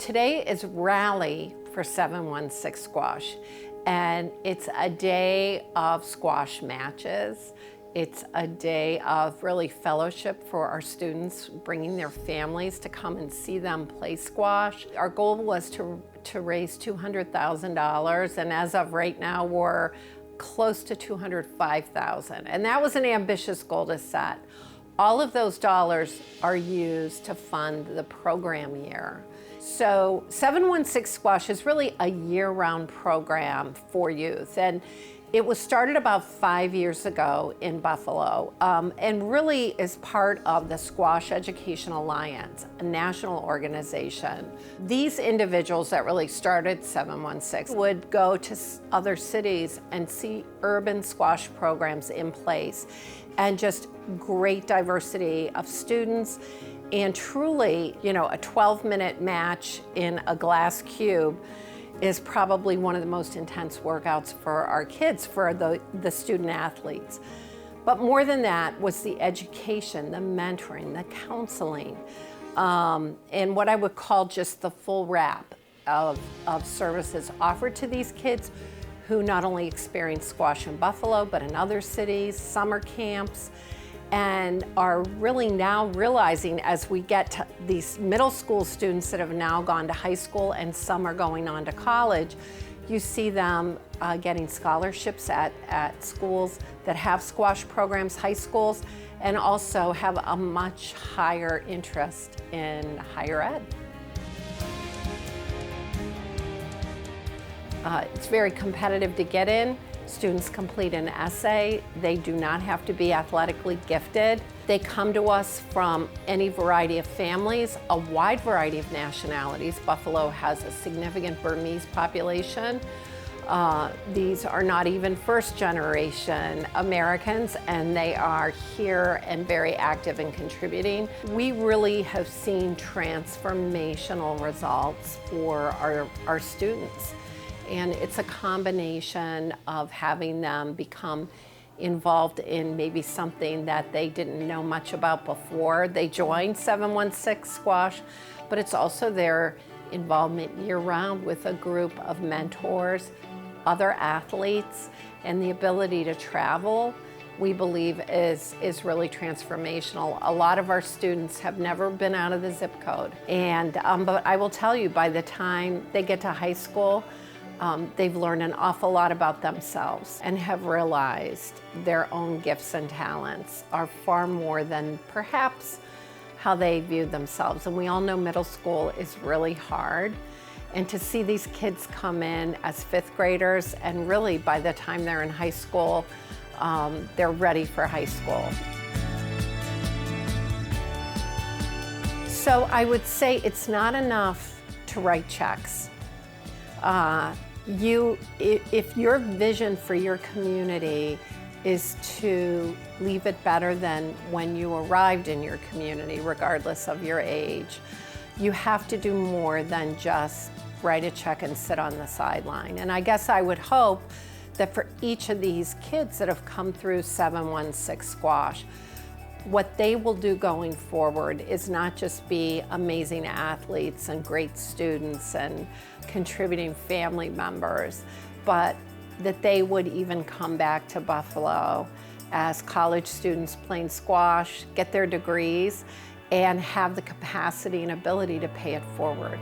Today is Rally for 716 Squash, and it's a day of squash matches. It's a day of really fellowship for our students, bringing their families to come and see them play squash. Our goal was to raise $200,000, and as of right now, we're close to $205,000. And that was an ambitious goal to set. All of those dollars are used to fund the program year. So 716 Squash is really a year-round program for youth. And it was started about 5 years ago in Buffalo, and really is part of the Squash Education Alliance, a national organization. These individuals that really started 716 would go to other cities and see urban squash programs in place, and just great diversity of students. And truly, a 12-minute match in a glass cube is probably one of the most intense workouts for our kids, for the student athletes. But more than that was the education, the mentoring, the counseling, and what I would call just the full wrap of services offered to these kids who not only experience squash in Buffalo, but in other cities, summer camps, and are really now realizing, as we get to these middle school students that have now gone to high school and some are going on to college, you see them getting scholarships at schools that have squash programs, high schools, and also have a much higher interest in higher ed. It's very competitive to get in. Students complete an essay. They do not have to be athletically gifted. They come to us from any variety of families, a wide variety of nationalities. Buffalo has a significant Burmese population. These are not even first-generation Americans, and they are here and very active and contributing. We really have seen transformational results for our students. And it's a combination of having them become involved in maybe something that they didn't know much about before they joined 716 Squash, but it's also their involvement year-round with a group of mentors, other athletes, and the ability to travel, we believe is really transformational. A lot of our students have never been out of the zip code. And but I will tell you, by the time they get to high school, they've learned an awful lot about themselves and have realized their own gifts and talents are far more than perhaps how they view themselves. And we all know middle school is really hard. And to see these kids come in as fifth graders, and really by the time they're in high school, they're ready for high school. So I would say it's not enough to write checks. If your vision for your community is to leave it better than when you arrived in your community, regardless of your age, you have to do more than just write a check and sit on the sideline. And I guess I would hope that for each of these kids that have come through 716 Squash, what they will do going forward is not just be amazing athletes and great students and contributing family members, but that they would even come back to Buffalo as college students playing squash, get their degrees, and have the capacity and ability to pay it forward.